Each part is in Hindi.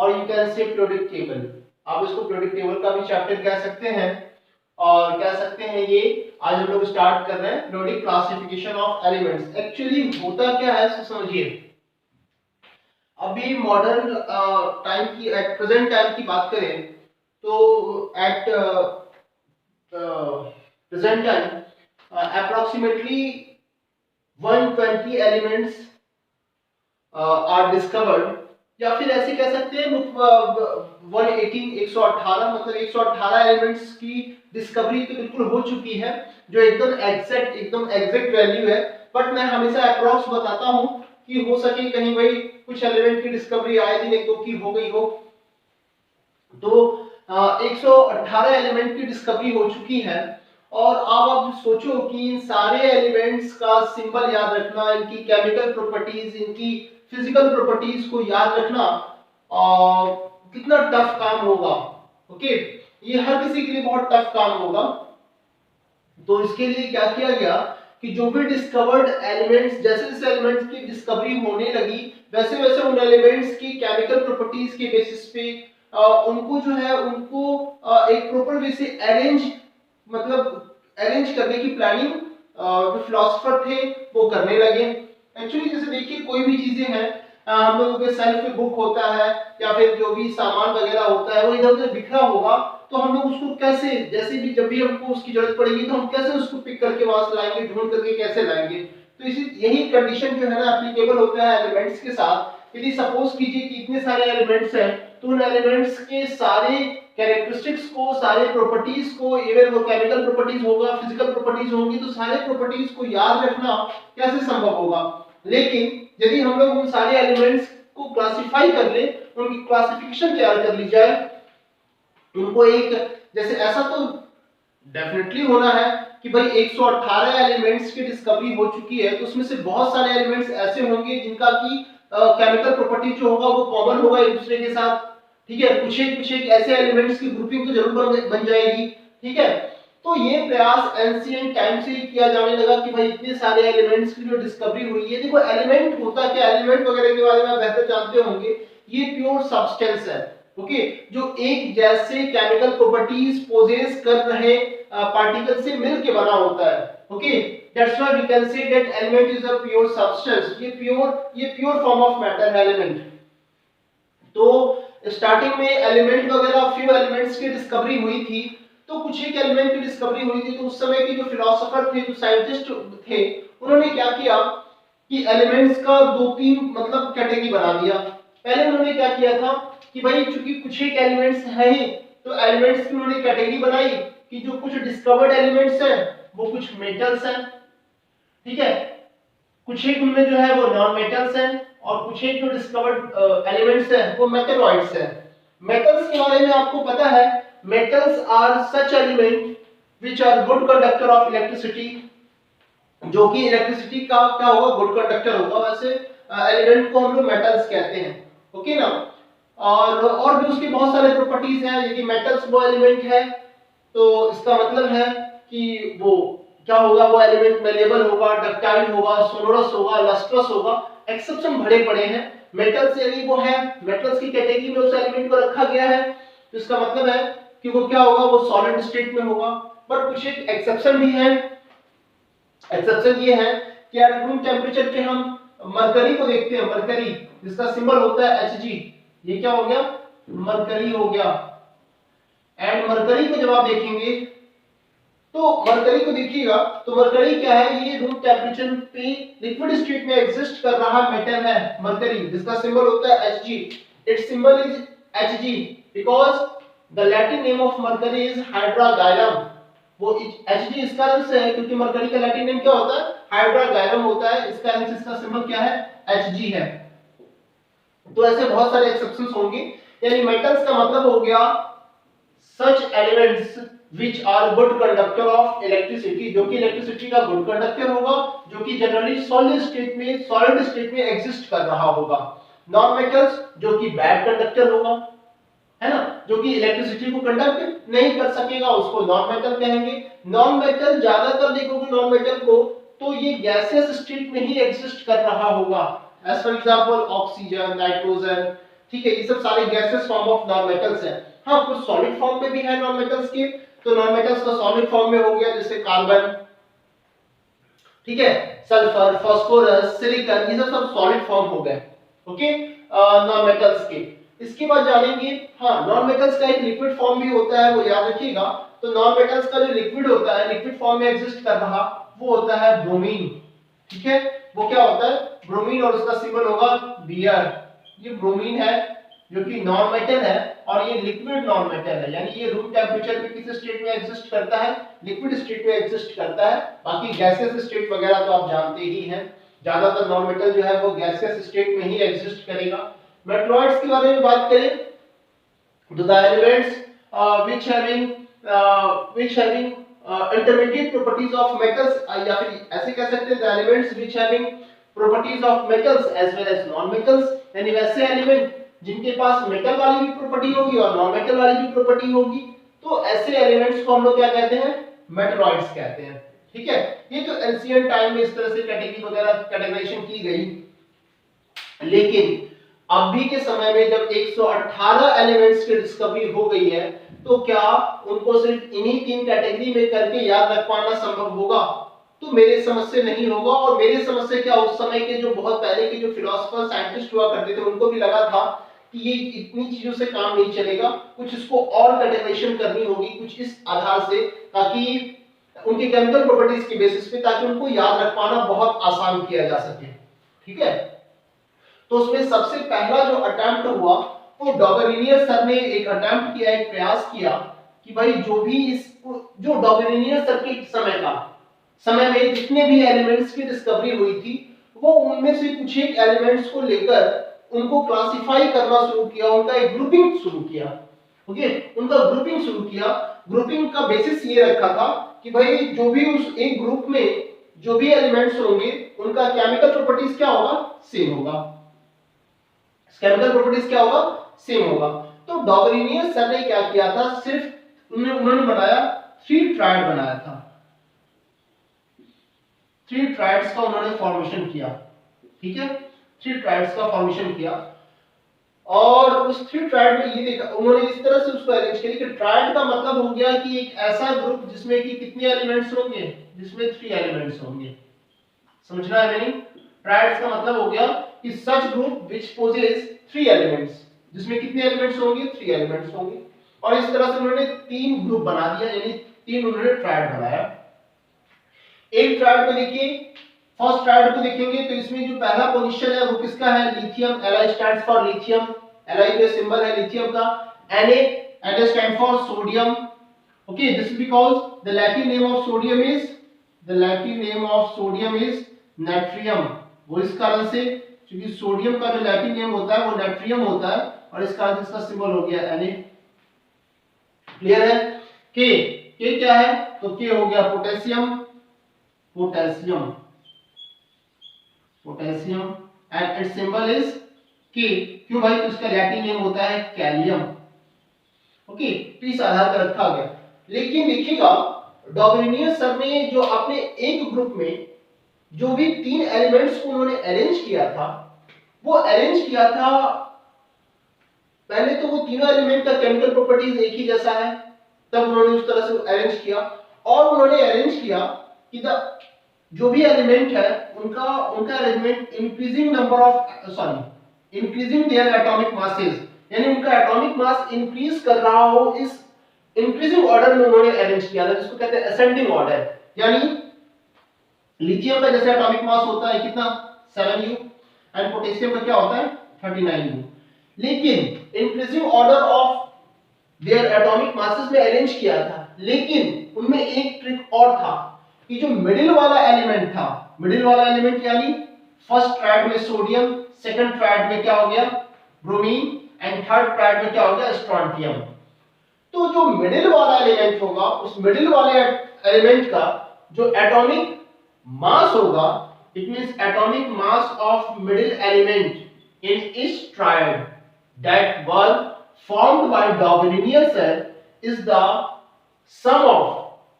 और you can say periodic table. आप इसको पीरियोडिक टेबल का भी चैप्टर कह सकते हैं और कह सकते हैं ये आज हम लोग स्टार्ट कर रहे हैं periodic classification of elements. Actually होता क्या है समझिए, अभी मॉडर्न टाइम की एट प्रेजेंट टाइम की बात करें तो at present time approximately 120 elements are discovered, या फिर ऐसे कह सकते हैं 118 मतलब 118 एलिमेंट्स की डिस्कवरी तो बिल्कुल हो चुकी है, जो एकदम एग्जैक्ट वैल्यू है। बट मैं हमेशा अप्रॉक्स बताता हूं कि हो सके कहीं भाई कुछ एलिमेंट की डिस्कवरी आए दिन एक दो की हो गई हो। तो 118 एलिमेंट की डिस्कवरी हो चुकी है। और अब आप सोचो कि इन सारे एलिमेंट्स का सिंबल याद रखना, इनकी केमिकल प्रॉपर्टीज, इनकी फिजिकल प्रॉपर्टीज को याद रखना कितना टफ काम होगा। ओके, ये हर किसी के लिए बहुत टफ काम होगा। तो इसके लिए क्या किया गया कि जो भी डिस्कवर्ड एलिमेंट्स, जैसे जैसे एलिमेंट्स की डिस्कवरी होने लगी वैसे वैसे उन एलिमेंट्स की केमिकल प्रॉपर्टीज के बेसिस पे उनको जो है उनको एक प्रॉपर वे से अरेंज करने की प्लानिंग जो फिलोसोफर थे वो करने लगे। एक्चुअली जैसे देखिए कोई भी चीजें हैं, हम लोगों के सेल्फ पे बुक होता है या फिर जो भी सामान वगैरह होता है वो इधर उधर बिखरा होगा, तो हम लोग उसको कैसे, जैसे भी जब भी हमको उसकी जरूरत पड़ेगी तो हम कैसे उसको पिक करके वहां से लाएंगे, ढूंढ करके कैसे लाएंगे। तो इसी यही कंडीशन जो है ना एप्लीकेबल होता है एलिमेंट्स के साथ। यदि सपोज कीजिए कि इतने सारे एलिमेंट्स हैं तो उन एलिमेंट्स के सारे कैरेक्टरिस्टिक्स को, सारे प्रॉपर्टीज को, इवन वो केमिकल प्रॉपर्टीज होगा, फिजिकल प्रॉपर्टीज होंगी, तो सारे प्रॉपर्टीज को याद रखना कैसे संभव होगा। लेकिन यदि हम लोग उन सारे एलिमेंट्स को क्लासिफाई कर ले, उनकी क्लासिफिकेशन तैयार कर ली जाए, उनको एक जैसे ऐसा तो डेफिनेटली होना है कि भाई 118 एलिमेंट्स की डिस्कवरी हो चुकी है, तो उसमें से बहुत सारे एलिमेंट्स ऐसे होंगे जिनका की केमिकल प्रॉपर्टी जो होगा वो कॉमन होगा एक दूसरे के साथ। ठीक है, कुछ एक ऐसे एलिमेंट्स की ग्रुपिंग तो जरूर बन जाएगी। ठीक है, तो ये प्रयास एंशिएंट टाइम से ही किया जाने लगा कि भाई इतने सारे एलिमेंट्स की जो डिस्कवरी हुई है। देखो एलिमेंट होता क्या, एलिमेंट वगैरह के बारे में आप बेहतर जानते होंगे, ये प्योर सब्सटेंस है। ओके, जो एक जैसे केमिकल प्रॉपर्टीज पोजेस कर रहे पार्टिकल से मिलके बना होता है। Okay, that's why we can say that element is a pure substance. ये प्योर फॉर्म ऑफ मैटर है एलिमेंट। तो स्टार्टिंग में एलिमेंट वगैरह फ्यू एलिमेंट्स की डिस्कवरी हुई थी, तो कुछ एक एलिमेंट की डिस्कवरी हुई थी, तो उस समय के जो फिलोसोफर थे, जो साइंटिस्ट थे, उन्होंने क्या किया कि एलिमेंट्स का दो तीन मतलब कैटेगरी बना दिया। पहले उन्होंने क्या किया था कि भाई चूंकि कुछ एक एलिमेंट्स है ही, तो एलिमेंट्स की उन्होंने कैटेगरी बनाई कि जो कुछ डिस्कवर्ड एलिमेंट्स हैं वो कुछ मेटल्स हैं। ठीक है, कुछ एक उनमें जो है वो नॉन मेटल्स हैं, और कुछ एक जो डिस्कवर्ड एलिमेंट्स हैं वो मेटलॉइड्स हैं। मेटल्स के बारे में आपको पता है, metals are such element which are good conductor of electricity. जो कि इलेक्ट्रिसिटी का क्या होगा, गुड कंडक्टर होगा। वैसे एलिमेंट को हम लोग मेटल्स कहते हैं। ओके ना, और भी उसके बहुत सारे प्रॉपर्टीज हैं। यदि मेटल्स वो एलिमेंट है तो इसका मतलब है कि वो क्या होगा, वो एलिमेंट मेलेबल होगा, डक्टाइल होगा, सोनोरस होगा, लस्ट्रस होगा। एक्सेप्शन बड़े पड़े हैं। मेटल्स यदि वो है, मेटल्स की कैटेगरी में उस एलिमेंट को रखा गया है, तो इसका मतलब है कि वो क्या होगा, वो सॉलिड स्टेट में होगा। बट कुछ एक एक्सेप्शन भी है। एक्सेप्शन ये है कि यार रूम टेम्परेचर पे हम मरकरी को देखते हैं, मरकरी जिसका सिंबल होता है Hg, ये क्या हो गया, मरकरी हो गया। एंड मरकरी को जब आप देखेंगे तो मरकरी को देखिएगा तो मरकरी क्या है, ये रूम टेम्परेचर पे लिक्विड स्टेट में एग्जिस्ट कर रहा मेटल है मरकरी, जिसका सिंबल होता है Hg। It's symbol is Hg because the Latin name of mercury is hydrargyrum. वो Hg इस कारण से है क्योंकि मरकरी का लैटिन नेम क्या होता है, हाइड्रागायलम होता है। इस कारण से इसका सिंबल क्या है, Hg है। तो ऐसे बहुत सारे एक्सेप्शंस होंगे। यानी मेटल्स का मतलब हो गया सच elements which are good conductor of electricity, जो कि इलेक्ट्रिसिटी का गुड कंडक्टर होगा, जो कि जनरली सॉलिड स्टेट में एग्जिस्ट कर रहा होगा। नॉन मेटल्स जो कि बैड कंडक्टर होगा, है ना, जो कि इलेक्ट्रिसिटी को कंडक्ट नहीं कर सकेगा, उसको नॉन मेटल कहेंगे। नॉन मेटल ज्यादातर देखोगे नॉन मेटल को तो ये गैसियस स्टेट में ही एग्जिस्ट कर रहा होगा। As for example oxygen, nitrogen, ठीक है, ये सब सारे gases form of non metals है। हाँ, कुछ सॉलिड फॉर्म में भी है नॉन मेटल्स के, तो नॉन मेटल्स का सॉलिड फॉर्म में हो गया जैसे कार्बन, ठीक है, सल्फर, फास्फोरस, सिलिकॉन, ये सब सॉलिड फॉर्म हो गए, ओके, नॉन मेटल्स के। इसके बाद जानेंगे, हाँ, नॉन मेटल्स का एक लिक्विड फॉर्म भी होता है, वो याद रखिएगा। तो नॉन मेटल्स का जो लिक्विड होता है, लिक्विड फॉर्म में एग्जिस्ट कर रहा, वो होता है ब्रोमीन, ठीक है। वो क्या होता है, ब्रोमीन, और उसका सिंबल होगा Br। ये ब्रोमीन है जो कि नॉन मेटल है, और ये लिक्विड नॉन मेटल है, यानी ये रूम टेम्परेचर पे किस स्टेट में एग्जिस्ट करता है, लिक्विड स्टेट में एग्जिस्ट करता है। बाकी गैसियस स्टेट वगैरह तो आप जानते ही हैं, ज्यादातर नॉन मेटल जो है वो गैसियस स्टेट में ही एग्जिस्ट करेगा। मेटलॉइड्स के बारे में बात करें तो the elements which having intermediate properties of metals, या फिर ऐसे कह सकते हैं the elements which having properties of metals as well as non metals, यानी वैसे एलिमेंट जिनके पास मेटल वाली भी प्रॉपर्टी होगी और नॉन मेटल वाली भी प्रॉपर्टी होगी, तो ऐसे एलिमेंट्स को हम लोग क्या कहते हैं, मेटलॉइड्स कहते हैं, ठीक है। ये तो एंशिएंट टाइम में इस तरह से कैटेगरी वगैरह कैटेगराइजेशन की गई, लेकिन अभी के समय में जब 118 एलिमेंट्स की डिस्कवरी हो गई है, तो क्या उनको सिर्फ इन्हीं 3 कैटेगरी में करके याद रख पाना संभव होगा? तो मेरे समझ से नहीं होगा। और मेरे समझ से क्या, उस समय के जो बहुत पहले के जो फिलोसोफर साइंटिस्ट हुआ करते थे, उनको भी लगा था कि ये इतनी चीजों से काम नहीं चलेगा, कुछ इसको और कैटेगराइजेशन करनी होगी, कुछ इस आधार से, ताकि उनके केमिकल प्रॉपर्टीज के बेसिस पे, ताकि उनको याद रख पाना बहुत आसान किया जा सके, ठीक है। तो उसमें सबसे पहला जो अटेम्प्ट हुआ, वो डॉबरिनियर सर ने एक अटेम्प्ट किया, एक प्रयास किया कि भाई जो भी जो डॉबरिनियर सर के समय में जितने भी एलिमेंट्स की डिस्कवरी हुई थी, वो उनमें से कुछ एक एलिमेंट्स को लेकर उनको क्लासिफाई करना शुरू किया, उनका एक ग्रुपिंग शुरू किया, ओके, उनका ग्रुपिंग शुरू किया। ग्रुपिंग का बेसिस ये रखा था कि भाई जो भी उस एक ग्रुप में जो भी एलिमेंट्स होंगे, उनका केमिकल प्रॉपर्टीज क्या होगा, सेम होगा, केमिकल प्रॉपर्टीज क्या होगा, सेम होगा। तो डॉबरिनियर सर ने क्या किया था, सिर्फ उन्होंने बनाया 3 ट्राइड बनाया था, 3 ट्राइड्स का उन्होंने फॉर्मेशन किया, ठीक है, 3 ट्राइड्स का फॉर्मेशन किया। और उस 3 ट्राइड में ये देखा उन्होंने, इस तरह से उसको अरेंज किया कि ट्राइड का मतलब हो गया कि एक ऐसा ग्रुप जिसमें कि कितने एलिमेंट्स होंगे, जिसमें 3 एलिमेंट्स होंगे, समझना है मीनिंग। ट्राइड्स का मतलब हो गया कि सच ग्रुप व्हिच पोजेस 3 एलिमेंट्स, जिसमें कितने एलिमेंट्स होंगे, 3 एलिमेंट्स होंगे। और इस तरह से उन्होंने 3 ग्रुप बना दिया, यानी 3 उन्होंने ट्राइड बनाया। एक ट्राइड को देखिए, फर्स्ट ट्राइड को देखेंगे तो इसमें जो पहला पोजीशन है वो किसका है, lithium, Li stands for lithium, Li का सिंबल है लिथियम का, Na stand for sodium, okay, this is because the Latin name of sodium is natrium. वो इस कारण से क्योंकि सोडियम का जो लैटिन नेम होता है वो नाइट्रियम होता है, और इस कारण से इसका सिंबल हो गया Na। क्लियर है। के क्या है, तो के हो गया potassium and it's symbol is के। क्यों भाई, तो इसका लैटिन नेम होता है कैलियम, ओके, तो इस आधार पर रखा गया। लेकिन देखिएगा डॉबरिनियर सर ने जो अपने एक ग्रुप में जो भी 3 एलिमेंट्स को उन्होंने अरेंज किया था, वो अरेंज किया था, पहले तो वो तीनों एलिमेंट का केमिकल प्रॉपर्टीज एक ही जैसा है, तब उन्होंने उस तरह से अरेंज किया। और उन्होंने अरेंज किया कि जो भी एलिमेंट है उनका arrangement increasing their atomic masses, यानी उनका एटॉमिक मास इंक्रीज कर रहा हो, इस इंक्रीजिंग ऑर्डर में उन्होंने अरेंज किया था, जिसको कहते हैं असेंडिंग ऑर्डर। यानी लिथियम का जैसे एटॉमिक मास होता है कितना, 7u, एंड पोटेशियम का क्या होता है 39u। लेकिन increasing order of their atomic masses में अरेंज किया था, लेकिन उनमें एक ट्रिक और था कि जो मिडिल वाला एलिमेंट यानी फर्स्ट ट्राइड में सोडियम, सेकंड ट्राइड में क्या हो गया ब्रोमीन, एंड थर्ड ट्राइड में क्या हो गया स्ट्रोंटियम। तो जो मिडिल वाला एलिमेंट होगा, उस मिडिल वाले एलिमेंट का जो एटॉमिक मास होगा, it means atomic mass of middle element in each tried that were formed by Dobereiner cell is the sum of,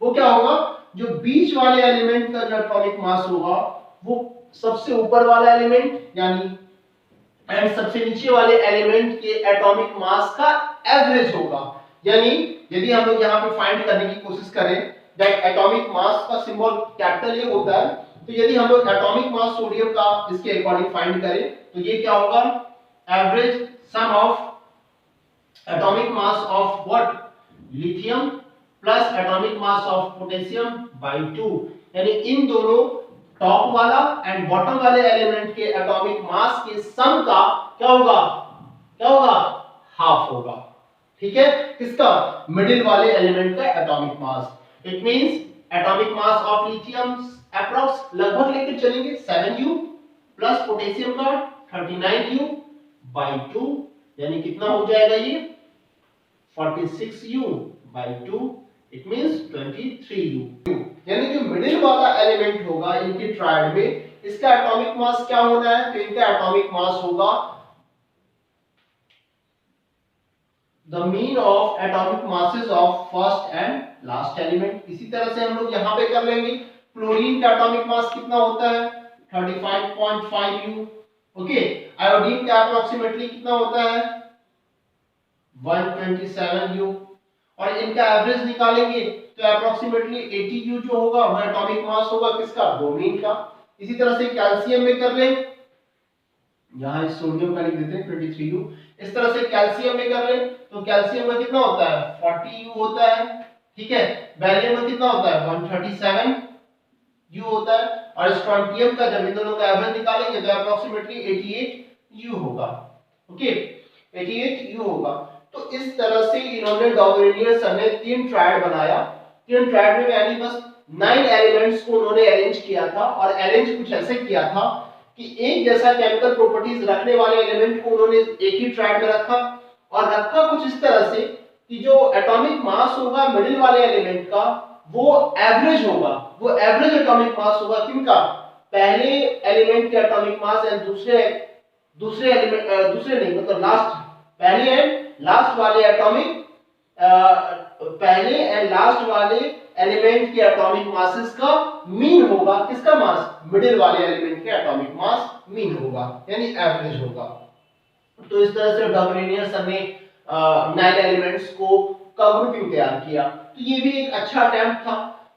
वो क्या होगा, जो बीच वाले एलिमेंट का जो एटॉमिक मास होगा वो सबसे ऊपर वाला एलिमेंट यानी एंड सबसे नीचे वाले एलिमेंट के एटॉमिक मास का एवरेज होगा। यानी यदि हम लोग यहाँ पे फाइंड करने की कोशिश करें दैट एटॉमिक मास का सिंबल कैपिटल ए होता है, तो यदि हम लोग एटॉमिक मास सोडियम का इसके अकॉर्डिंग फाइंड करें तो ये क्या होगा, average some of atomic mass of what, lithium plus atomic mass of potassium by 2, यानी इन दोनों टॉप वाला एंड बॉटम वाले एलिमेंट के एटॉमिक मास के सम का क्या होगा, क्या होगा, हाफ होगा। ठीक है, किसका, मिडिल वाले एलिमेंट का atomic mass. It means atomic mass of lithium approx लगभग लेकर चलेंगे 7u प्लस पोटेशियम का 39u by 2, यानी कितना हो जाएगा ये 46u by 2, it means 23u। यानी जो मिडिल वाला एलिमेंट होगा इनके ट्रायड में, इसका एटॉमिक मास क्या होना है, तो इनका एटॉमिक मास होगा the mean of atomic masses of first and last element. इसी तरह से हम लोग यहां पे कर लेंगे, क्लोरीन का एटॉमिक मास कितना होता है 35.5u, ओके। आयोडीन का अप्रोक्सीमेटली कितना होता है 127u, और इनका एवरेज निकालेंगे तो अप्रोक्सीमेटली 80u जो होगा वह एटॉमिक मास होगा किसका, ब्रोमीन का। इसी तरह से कैल्शियम में कर लें, यहां इस सोडियम का लिख देते हैं 23u। इस तरह से कैल्शियम में कर लें तो कैल्शियम में कितना होता है 40u होता है, ठीक है। बैरियम में कितना होता है 137u होता है, और स्ट्रोंटियम का जब इन दोनों का एवरेज निकालेंगे तो अप्रोक्सीमेटली 88u होगा, ओके 88u होगा। तो इस तरह से इन्होंने डॉगरेनियर सर ने तीन ट्रायड बनाया, तीन ट्रायड में यानी बस 9 एलिमेंट्स को उन्होंने अरेंज किया था, और अरेंज कुछ ऐसे किया था कि एक जैसा केमिकल प्रॉपर्टीज रखने वाले एलिमेंट को उन्होंने एक ही ट्रायड में रखा, और रखा कुछ इस तरह से कि जो एटॉमिक मास होगा मिडिल वाले एलिमेंट का वो एवरेज होगा, वो एवरेज एटॉमिक मास होगा किनका, पहले एलिमेंट के एटॉमिक मास एंड दूसरे एलिमेंट दूसरे नहीं मतलब लास्ट, पहले एंड लास्ट वाले एटॉमिक पहले एंड लास्ट वाले एलिमेंट के एटॉमिक मासेस का मीन होगा, किसका मास, मिडिल वाले एलिमेंट के एटॉमिक मास मीन होगा, यानी एवरेज होगा। तो इस तरह से डॉगरेनियर सर ने 9 एलिमेंट्स को का ग्रुपिंग तैयार किया, तो ये भी एक अच्छा अटेम्प्ट था।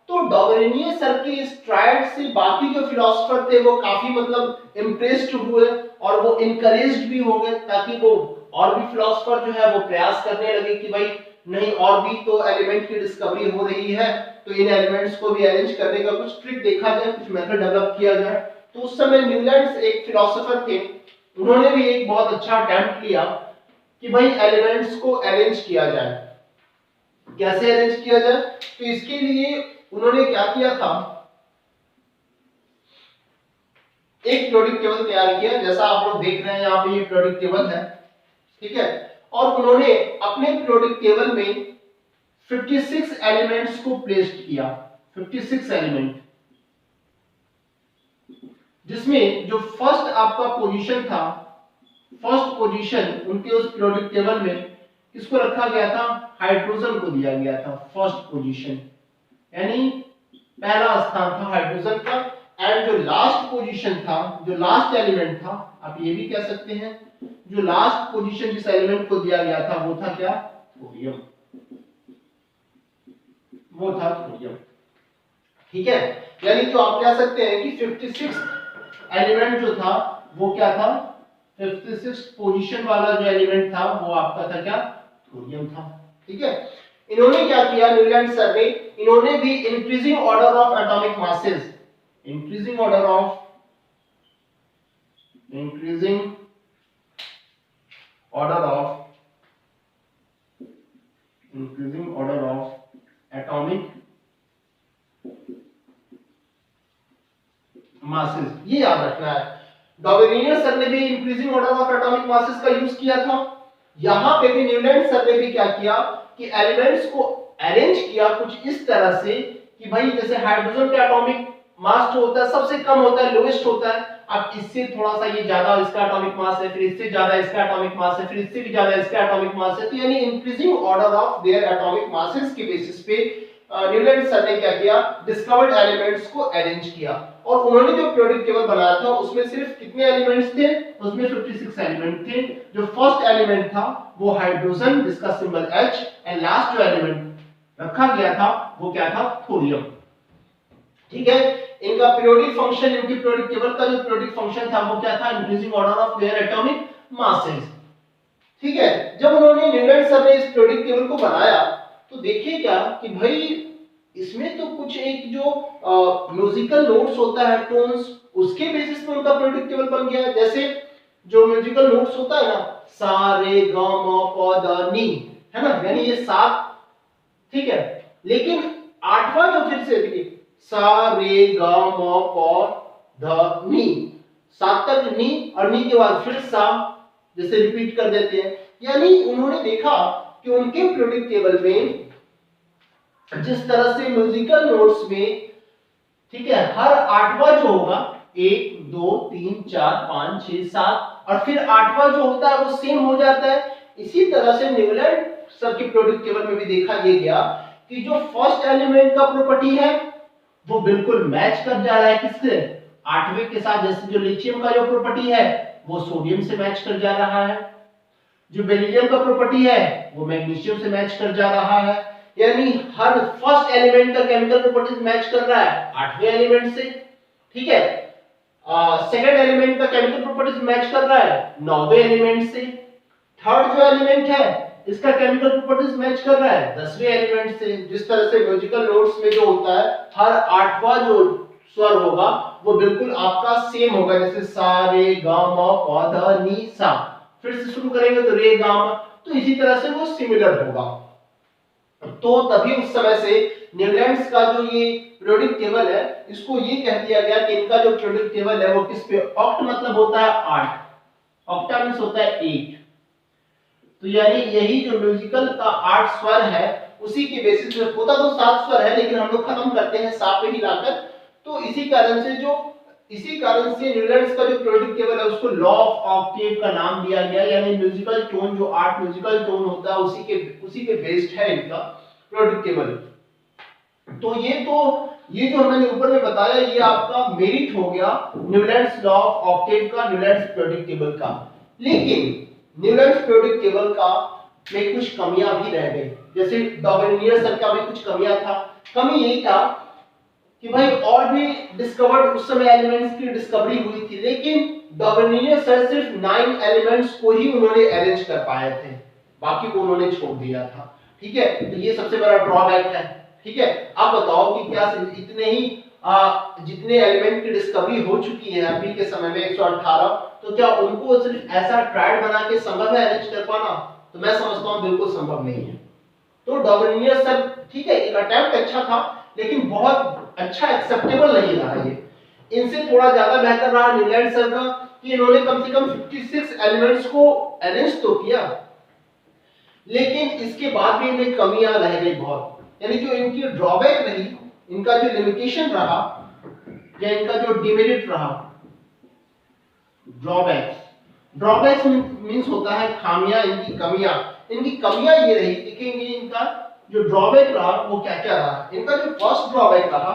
तो डॉगरेनियर सर के इस ट्रायड से बाकी जो फिलोसोफर थे वो काफी मतलब इम्प्रेस्ड हुए और वो इनकरेज्ड भी हो गए, ताकि वो और भी फिलोसोफर जो है वो प्रयास करने लगे कि भाई नहीं और भी तो एलिमेंट की डिस्कवरी हो रही है, तो इन एलिमेंट्स को भी अरेंज करने का कुछ ट्रिक देखा जाए, कुछ मेथड डेवलप किया जाए। तो उस समय न्यूलैंड्स एक फिलोसोफर थे, उन्होंने भी एक बहुत अच्छा अटेम्प्ट लिया कि भाई एलिमेंट्स को अरेंज किया जाए। कैसे अरेंज किया जाए, तो इसके लिए उन्होंने क्या किया था, एक पीरियोडिक टेबल तैयार किया, जैसा आप लोग देख रहे हैं यहाँ पे ये पीरियोडिक टेबल है, ठीक है। और उन्होंने अपने पीरियोडिक टेबल में 56 एलिमेंट्स को प्लेस्ड किया, 56 एलिमेंट, जिसमें जो फर्स्ट आपका पोजीशन था, फर्स्ट पोजीशन उनके उस पीरियोडिक टेबल में किसको रखा गया था, हाइड्रोजन को दिया गया था फर्स्ट पोजीशन, यानी पहला स्थान था हाइड्रोजन का। एंड जो लास्ट पोजीशन था, जो लास्ट एलिमेंट था, आप ये भी कह सकते हैं जो लास्ट पोजीशन जिस एलिमेंट को दिया गया था वो था क्या, थोरियम, वो था थोरियम, ठीक है। यानी जो आप कह सकते हैं कि 56 एलिमेंट जो था वो क्या था, 56 पोजीशन वाला जो एलिमेंट था वो आपका था क्या, थोरियम था, ठीक है। इन्होंने क्या किया न्यूलैंड सर ने, इन्होंने भी increasing order of atomic masses, increasing order of atomic masses, ये याद रखना है। डॉगरेनियर सर ने भी increasing order of atomic masses का यूज किया था, यहां पे भी न्यूलैंड सर ने भी क्या किया कि एलिमेंट्स को अरेंज किया कुछ इस तरह से कि भाई जैसे हाइड्रोजन का एटॉमिक मास जो होता है सबसे कम होता है, लोएस्ट होता है, अब इससे थोड़ा सा ये ज्यादा इसका एटॉमिक मास है, फिर इससे ज्यादा इसका एटॉमिक मास है, फिर इससे भी ज्यादा इसका एटॉमिक मास है, तो यानी increasing order of their atomic masses के बेसिस पे न्यूलैंड सर ने क्या किया, डिस्कवर्ड एलिमेंट्स को अरेंज किया और उन्होंने जो पीरियोडिक टेबल बनाया था उसमें सिर्फ कितने एलिमेंट्स थे, उसमें 56 एलिमेंट थे। जो फर्स्ट एलिमेंट था वो हाइड्रोजन जिसका सिंबल H, एंड लास्ट जो एलिमेंट रखा गया था वो क्या था, थोरियम। ठीक है, इनका पीरियोडिक फंक्शन, इनकी पीरियोडिक टेबल का जो पीरियोडिक फंक्शन था वो क्या था, increasing order of their atomic masses. ठीक है, जब उन्होंने न्यूलैंड सर ने इस पीरियोडिक टेबल को बनाया तो देखिए क्या कि भाई इसमें तो कुछ एक जो म्यूजिकल नोट्स होता है, टोन्स, उसके बेसिस पे उनका पीरियोडिक टेबल बन गया। जैसे जो म्यूजिकल नोट्स होता है ना, सा रे ग म प ध नी, है ना, यानी ये 7, ठीक है, लेकिन 8वां जो फिर से देखिए सा रे ग म प ध नी, 7 तक नी और नी के बाद फिर सा, जैसे रिपीट कर देते हैं। यानी उन्होंने देखा कि उनके पीरियोडिक टेबल में जिस तरह से म्यूजिकल नोट्स में, ठीक है, हर 8वां जो होगा 1 2 3 4 5 6 7 और फिर 8वां जो होता है वो सेम हो जाता है। इसी तरह से न्यूलैंड सर के पीरियोडिक टेबल में भी देखा ये गया कि जो फर्स्ट एलिमेंट का प्रॉपर्टी है वो बिल्कुल मैच कर जा रहा है किससे, 8वें के साथ। जैसे जो लिथियम का जो प्रॉपर्टी है वो सोडियम से मैच कर जा रहा है, जो बेरिलियम का प्रॉपर्टी है वो मैग्नीशियम से मैच कर जा रहा है। यानी हर फर्स्ट एलिमेंट का केमिकल प्रॉपर्टीज मैच कर रहा है 8वें एलिमेंट से, ठीक है। सेकंड एलिमेंट का केमिकल प्रॉपर्टीज मैच कर रहा है 9वें एलिमेंट से। थर्ड जो एलिमेंट है इसका केमिकल प्रॉपर्टीज मैच कर रहा है 10वें एलिमेंट से। जिस तरह से म्यूजिकल नोट्स में जो होता है हर 8वां जो स्वर होगा वो बिल्कुल आपका सेम होगा, जैसे सा रे गा मा पा धा नी सा। फिर से शुरू करेंगे तो रे गा मा, तो इसी तरह से वो सिमिलर होगा। तो तभी उस समय से न्यूलैंड्स का जो ये पीरियोडिक टेबल है इसको ये कह दिया गया कि इनका जो पीरियोडिक टेबल है वो किस पे, ऑक्ट मतलब होता है 8, ऑक्टा मींस होता है 8। तो यानी यही जो म्यूजिकल का 8 स्वर है उसी के बेसिस पे, होता तो 7 स्वर है लेकिन हम लोग खत्म करते हैं 7 पे ही लाकर। तो इसी कारण से न्यूलैंड्स का जो पीरियोडिक टेबल है उसको लॉ ऑफ ऑक्टेव का नाम दिया गया। यानी म्यूजिकल टोन, जो 8 म्यूजिकल टोन होता है उसी पे बेस्ड है इनका पीरियोडिक टेबल। तो ये जो मैंने ऊपर में बताया ये आपका मेरिट हो गया न्यूलैंड्स लॉ ऑफ ऑक्टेव का, न्यूलैंड्स पीरियोडिक टेबल का। लेकिन न्यूलैंड्स पीरियोडिक टेबल का में कुछ कमियां भी रह गई, जैसे डॉबेनियर सर का भी कुछ कमियां था। कमी यही था कि भाई और भी डिस्कवर्ड उस समय एलिमेंट्स की डिस्कवरी हुई थी, लेकिन डॉबेनियर सर सिर्फ 9 एलिमेंट्स को ही उन्होंने अरेंज कर पाए थे, बाकी को उन्होंने छोड़ दिया था। ठीक है, तो ये सबसे बड़ा ड्रॉबैक है। ठीक है, अब बताओ कि क्या इतने ही जितने एलिमेंट की डिस्कवरी हो चुकी है अभी के समय में 118, तो क्या उनको सिर्फ ऐसा ट्रायड बना के संभव है अरेंज कर पाना? तो मैं समझता हूं बिल्कुल संभव नहीं है। तो डॉबेनियर सर, ठीक है, एक अटेम्प्ट अच्छा था लेकिन बहुत अच्छा एक्सेप्टेबल नहीं रहा ये। इनसे थोड़ा ज्यादा बेहतर रहा न्यूलैंड सर का कि इन्होंने कम से कम 56 एलिमेंट्स को अरेंज तो किया, लेकिन इसके बाद भी इनमें कमियां रह गई बहुत। यानी जो इनकी ड्रॉबैक रही, इनका जो लिमिटेशन रहा या इनका जो डिमेरिट रहा, ड्रॉबैक्स मींस होता है खामियां, इनकी कमियां ये रही। देखेंगे इनका जो ड्रॉबैक रहा वो क्या क्या रहा। इनका जो फर्स्ट ड्रॉबैक रहा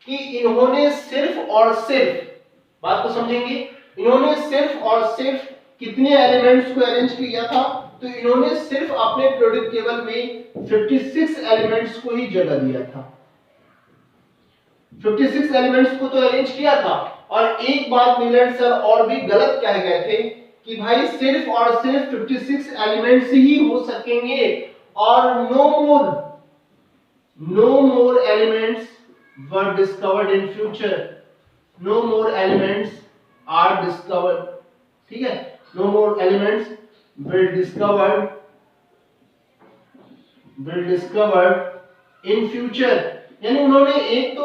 कि इन्होंने सिर्फ और सिर्फ, बात को समझेंगे, इन्होंने सिर्फ और सिर्फ कितने एलिमेंट्स को अरेंज किया था? तो इन्होंने सिर्फ अपने पीरियोडिक टेबल में 56 एलिमेंट्स को ही जगह दिया था। 56 एलिमेंट्स को तो अरेंज किया था। और एक बात न्यूलैंड सर और भी गलत कह गए थे कि भाई सिर्फ और सिर्फ 56 एलिमेंट्स ही हो सकेंगे और no more elements were discovered in future. No more elements are discovered, ठीक है, no more elements will discovered in future। यानी उन्होंने एक तो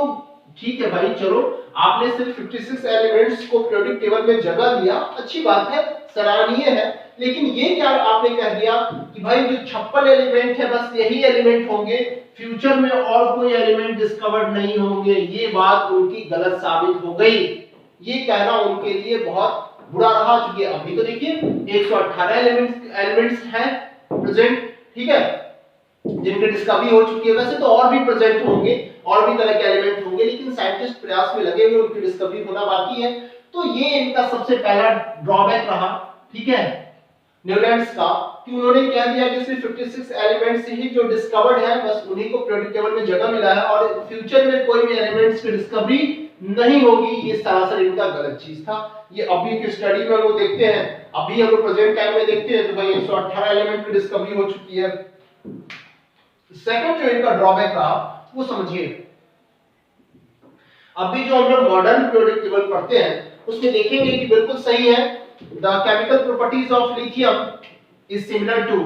ठीक है भाई, चलो आपने सिर्फ 56 एलिमेंट्स को पीरियोडिक टेबल में जगह दिया, अच्छी बात है, सराहनीय है, लेकिन ये क्या आपने कह दिया कि भाई जो 56 एलिमेंट है बस यही एलिमेंट होंगे, फ्यूचर में और कोई एलिमेंट डिस्कवर्ड नहीं होंगे। ये बात उनकी गलत साबित हो गई। ये कहना उनके लिए बहुत बुरा रहा, चूंकि अभी तो देखिए 118 एलिमेंट्स हैं प्रेजेंट, ठीक है, जिनकी डिस्कवरी हो चुकी है। वैसे तो और भी प्रेजेंट होंगे, और भी तरह के एलिमेंट होंगे, लेकिन साइंटिस्ट प्रयास में लगे हुए, उनकी डिस्कवरी होना बाकी है। तो ये इनका सबसे पहला ड्रॉबैक रहा, ठीक है, न्यूलैंड्स का, कि उन्होंने कह दिया कि सिर्फ 56 एलिमेंट्स ही जो डिस्कवर्ड है बस उन्हीं को पीरियोडिक टेबल में जगह मिला है, और फ्यूचर में कोई भी एलिमेंट्स की डिस्कवरी नहीं होगी। ये सरासर इनका गलत चीज था। ये अभी की स्टडी में लोग देखते हैं, अभी हम लोग प्रेजेंट टाइम में देखते हैं तो भाई 118 एलिमेंट की डिस्कवरी हो चुकी है। सेकंड जो इनका ड्रॉबैक रहा वो समझिए, अभी जो हम लोग मॉडर्न पीरियोडिक टेबल पढ़ते हैं उसमें देखेंगे कि बिल्कुल सही है, the chemical properties of lithium is similar to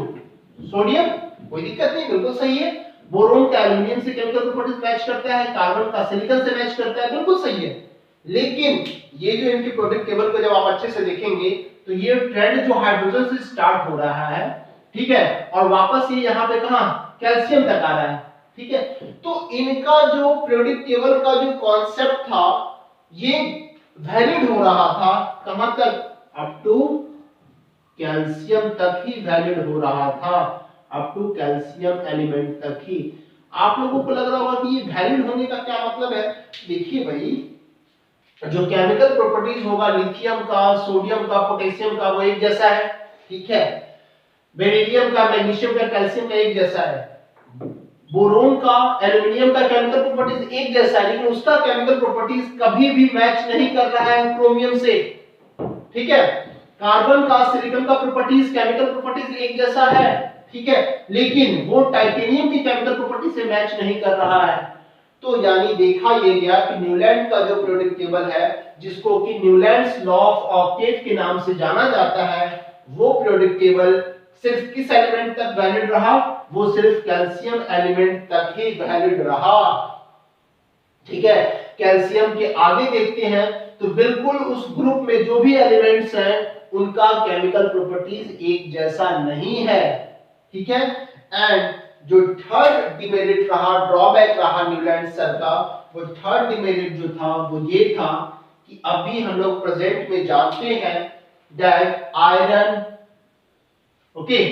sodium, कोई दिक्कत नहीं, बिल्कुल सही है। बोरोन का एल्युमिनियम से केमिकल प्रॉपर्टीज मैच करता है, कार्बन का सिलिकॉन से मैच करता है, बिल्कुल सही है। लेकिन ये जो इनकी पीरियोडिक टेबल को जब आप अच्छे से देखेंगे तो ये ट्रेंड जो हाइड्रोजन से स्टार्ट हो रहा है, ठीक है, और वापस ये यहाँ पे कहां कैल्शियम तक आ रहा है, ठीक है। तो इनका जो पीरियोडिक टेबल का जो कॉन्सेप्ट था ये वैलिड हो रहा था कहां तक, अप टू कैल्शियम तक ही वैलिड हो रहा था, अप टू कैल्शियम एलिमेंट तक ही। आप लोगों को लग रहा होगा कि ये वैलिड होने का क्या मतलब है। देखिए भाई, जो केमिकल प्रॉपर्टीज होगा लिथियम का, सोडियम का, पोटेशियम का, वो एक जैसा है, ठीक है। बेरिलियम का, मैग्नीशियम का, कैल्शियम का एक जैसा है। बोरोन का, एल्युमिनियम का केमिकल प्रॉपर्टीज एक जैसा है, लेकिन उसका केमिकल प्रॉपर्टीज कभी भी मैच नहीं कर रहा है क्रोमियम से, ठीक है। कार्बन का, सिलिकॉन का प्रॉपर्टीज, केमिकल प्रॉपर्टीज एक जैसा है, ठीक है, लेकिन वो टाइटेनियम की केमिकल प्रॉपर्टी से मैच नहीं कर रहा है। तो यानी देखा ये गया कि न्यूलैंड का जो पीरियोडिक टेबल है, जिसको कि न्यूलैंड्स लॉ ऑफ ऑक्टेव के नाम से जाना जाता है, वो पीरियोडिक टेबल सिर्फ किस एलिमेंट तक वैलिड रहा, वो सिर्फ कैल्शियम एलिमेंट तक ही वैलिड रहा, ठीक है। कैल्शियम के आगे देखते हैं तो बिल्कुल उस ग्रुप में जो भी एलिमेंट्स हैं उनका केमिकल प्रॉपर्टीज एक जैसा नहीं है, ठीक है। एंड जो थर्ड डिमेरिट रहा, ड्रॉबैक रहा न्यूलैंड सर का, वो थर्ड डिमेरिट जो था वो ये था कि अभी हम लोग प्रेजेंट में जानते हैं दैट आयरन, ओके,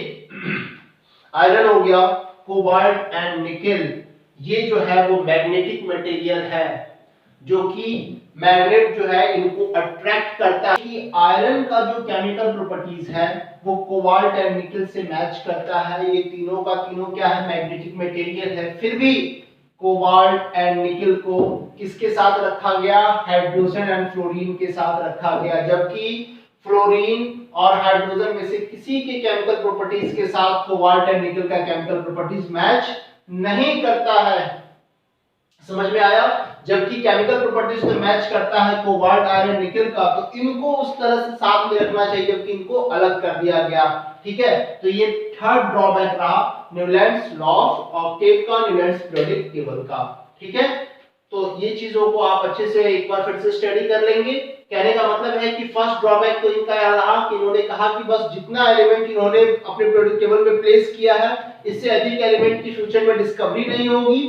आयरन हो गया, कोबाल्ट एंड निकेल, ये जो है वो मैग्नेटिक मटेरियल है, जो कि मैग्नेट जो है इनको अट्रैक्ट करता है। कि आयरन का जो केमिकल प्रॉपर्टीज है वो कोबाल्ट एंड निकेल से मैच करता है। ये तीनों का तीनों क्या है, मैग्नेटिक मटेरियल है। फिर भी कोबाल्ट एंड निकेल को किसके साथ रखा गया, हाइड्रोजन एंड फ्लोरीन के साथ रखा गया, जबकि फ्लोरीन और हाइड्रोजन में से किसी के केमिकल प्रॉपर्टीज के साथ कोबाल्ट एंड निकेल का केमिकल प्रॉपर्टीज मैच नहीं करता है। समझ में आया। जबकि केमिकल प्रॉपर्टीज में मैच करता है कोबाल्ट, आयरन, निकेल का, तो इनको उस तरह से साथ में रखना चाहिए, जबकि इनको अलग कर दिया गया, ठीक है। तो ये थर्ड ड्रॉबैक रहा न्यूलैंड्स लॉ ऑफ ऑक्टेव का, न्यूलैंड्स पीरियोडिक टेबल का, ठीक है। तो ये चीजों को आप अच्छे से एक बार फिर से स्टडी कर लेंगे। कहने का मतलब है कि फर्स्ट ड्रॉबैक तो इनका यह रहा कि इन्होंने कहा कि बस जितना एलिमेंट इन्होंने अपने पीरियोडिक टेबल में प्लेस किया है, इससे अधिक एलिमेंट की फ्यूचर में डिस्कवरी नहीं होगी,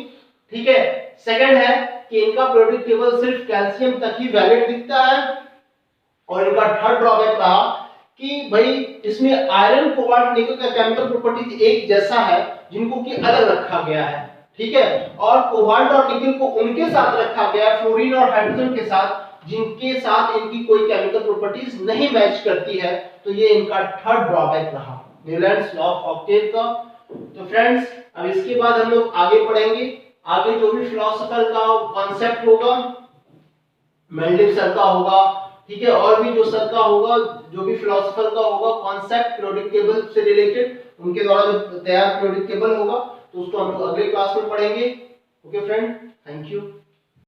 ठीक है। सेकंड है कि इनका पीरियोडिक टेबल सिर्फ कैल्शियम तक ही वैलिड दिखता है। और इनका थर्ड ड्रॉबैक रहा कि भाई इसमें आयरन, कोबाल्ट, निकेल का केमिकल प्रॉपर्टीज एक जैसा है, जिनको कि अलग रखा गया है, ठीक है। और कोबाल्ट और निकेल को उनके साथ रखा गया है, फ्लोरीन और हाइड्रोजन के साथ, जिनके साथ इनकी कोई केमिकल प्रॉपर्टीज नहीं मैच करती है। तो ये इनका थर्ड ड्रॉबैक रहा न्यूलैंड्स लॉ ऑफ ऑक्टेव का। तो फ्रेंड्स, अब इसके बाद हम लोग आगे पढ़ेंगे। आगे जो भी फिलोसोफर का कॉन्सेप्ट होगा, मेंडल सर का होगा, ठीक है, और भी जो सर का होगा, जो भी फिलोसोफर का होगा कॉन्सेप्ट पीरियोडिक टेबल से रिलेटेड, उनके द्वारा जो तैयार पीरियोडिक टेबल होगा, तो उसको हम लोग अगले क्लास में पढ़ेंगे। Okay friend, thank you.